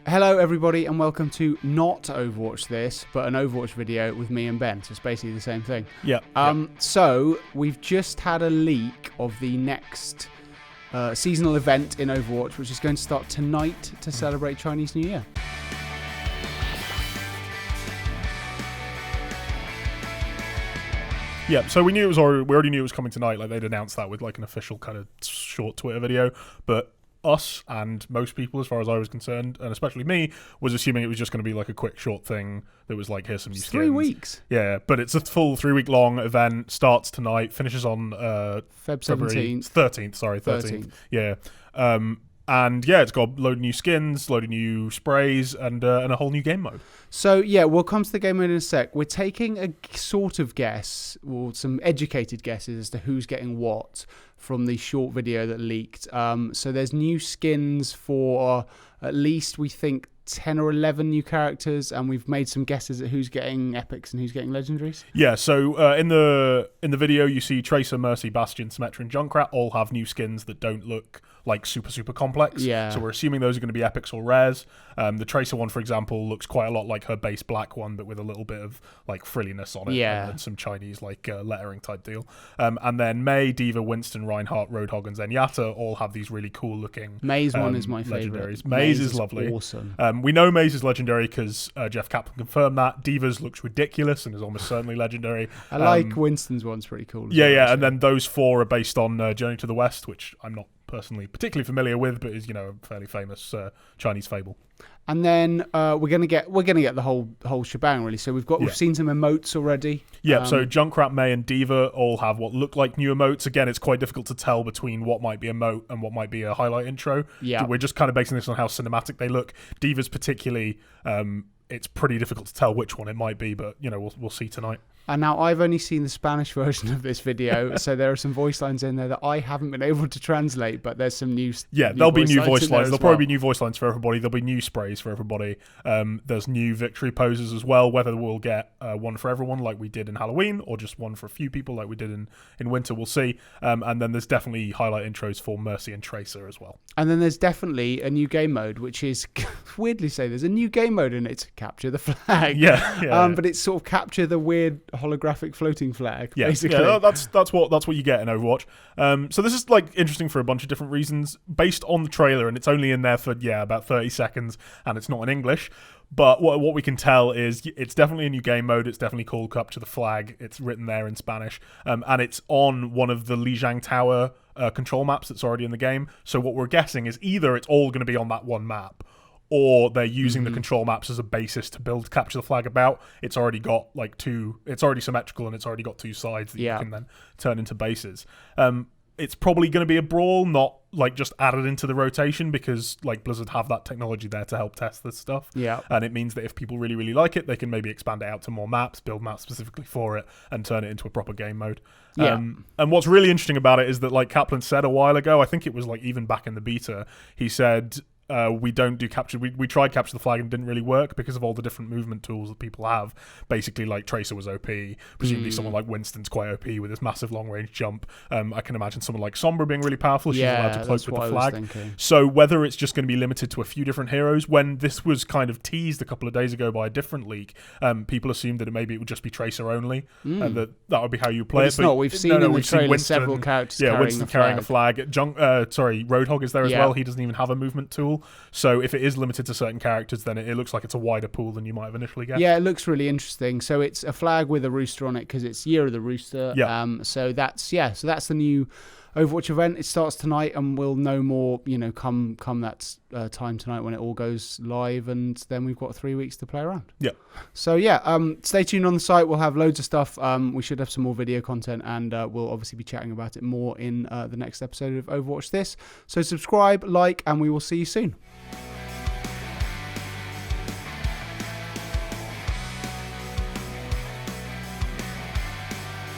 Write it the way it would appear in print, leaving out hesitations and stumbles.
Hello everybody and welcome to not Overwatch This, but an Overwatch video with me and Ben, so it's basically the same thing. Yeah. So, we've just had a leak of the next seasonal event in Overwatch, which is going to start tonight to celebrate Chinese New Year. Yeah, so we already knew it was coming tonight. Like, they'd announced that with like an official kind of short Twitter video, but us and most people, as far as I was concerned, and especially me, was assuming it was just going to be like a quick short thing that was like, here's some new skins. 3 weeks. Yeah, but it's a full 3 week long event, starts tonight, finishes on February 13th. Yeah. And yeah, it's got a load of new skins, load of new sprays, and a whole new game mode. So yeah, we'll come to the game mode in a sec. We're taking a sort of guess, or some educated guesses as to who's getting what from the short video that leaked. So there's new skins for at least, we think, 10 or 11 new characters, and we've made some guesses at who's getting epics and who's getting legendaries. Yeah, so in the video you see Tracer, Mercy, Bastion, Symmetra, and Junkrat all have new skins that don't look like super complex. Yeah. So we're assuming those are going to be epics or rares. The Tracer one, for example, looks quite a lot like her base black one, but with a little bit of like frilliness on it. Yeah. And some Chinese like lettering type deal. And then Mei, D.va, Winston, Reinhardt, Roadhog, and Zenyatta all have these really cool looking Mei's one is my favorite. Legendaries. Mei's is lovely. Awesome. We know Mei's is legendary because Jeff Kaplan confirmed that. D.va's looks ridiculous and is almost certainly legendary. I like Winston's one's pretty cool. Yeah, and then those four are based on Journey to the West, which I'm not personally particularly familiar with, but is, you know, a fairly famous Chinese fable. And then we're gonna get the whole shebang, really. So we've seen some emotes already. Yeah, so Junkrat, Mei, and D.va all have what look like new emotes. Again, it's quite difficult to tell between what might be emote and what might be a highlight intro. Yeah, we're just kind of basing this on how cinematic they look. D.va's particularly, it's pretty difficult to tell which one it might be, but you know, we'll see tonight. And now I've only seen the Spanish version of this video, so there are some voice lines in there that I haven't been able to translate, but there's some new there'll be new voice lines. There'll probably be be new voice lines for everybody. There'll be new sprays for everybody. There's new victory poses as well, whether we'll get one for everyone like we did in Halloween, or just one for a few people like we did in Winter, we'll see. And then there's definitely highlight intros for Mercy and Tracer as well. And then there's definitely a new game mode, which is, weirdly say, there's a new game mode in it to capture the flag. But it's sort of capture the weird holographic floating flag, basically. Yeah, that's what you get in Overwatch. So this is like interesting for a bunch of different reasons based on the trailer, and it's only in there for about 30 seconds, and it's not in English. But what we can tell is it's definitely a new game mode. It's definitely called Capture the Flag. It's written there in Spanish, and it's on one of the Lijiang Tower control maps that's already in the game. So what we're guessing is either it's all going to be on that one map, or they're using the control maps as a basis to build Capture the Flag about. It's already got it's already symmetrical, and it's already got two sides that you can then turn into bases. It's probably going to be a brawl, not like just added into the rotation, because like Blizzard have that technology there to help test this stuff. Yeah. And it means that if people really, really like it, they can maybe expand it out to more maps, build maps specifically for it, and turn it into a proper game mode. Yeah. And what's really interesting about it is that, like Kaplan said a while ago, I think it was like even back in the beta, he said, we don't do capture. We tried Capture the Flag and didn't really work because of all the different movement tools that people have. Basically, like Tracer was OP. Presumably, someone like Winston's quite OP with his massive long range jump. I can imagine someone like Sombra being really powerful. She's allowed to cloak with the flag. So whether it's just going to be limited to a few different heroes, when this was kind of teased a couple of days ago by a different leak, people assued that maybe it would just be Tracer only, and that would be how you play it. It's not. We've seen in the trailer Winston, several characters. Yeah, Winston carrying a flag. Roadhog is there as well. He doesn't even have a movement tool. So if it is limited to certain characters, then it looks like it's a wider pool than you might have initially guessed. Yeah, it looks really interesting. So it's a flag with a rooster on it because it's Year of the Rooster. Yeah. So that's the new Overwatch event. It starts tonight, and we'll know more, come that time tonight when it all goes live, and then we've got 3 weeks to play around. Yeah. So stay tuned on the site. We'll have loads of stuff. We should have some more video content, and we'll obviously be chatting about it more in the next episode of Overwatch This. So subscribe, like, and we will see you soon.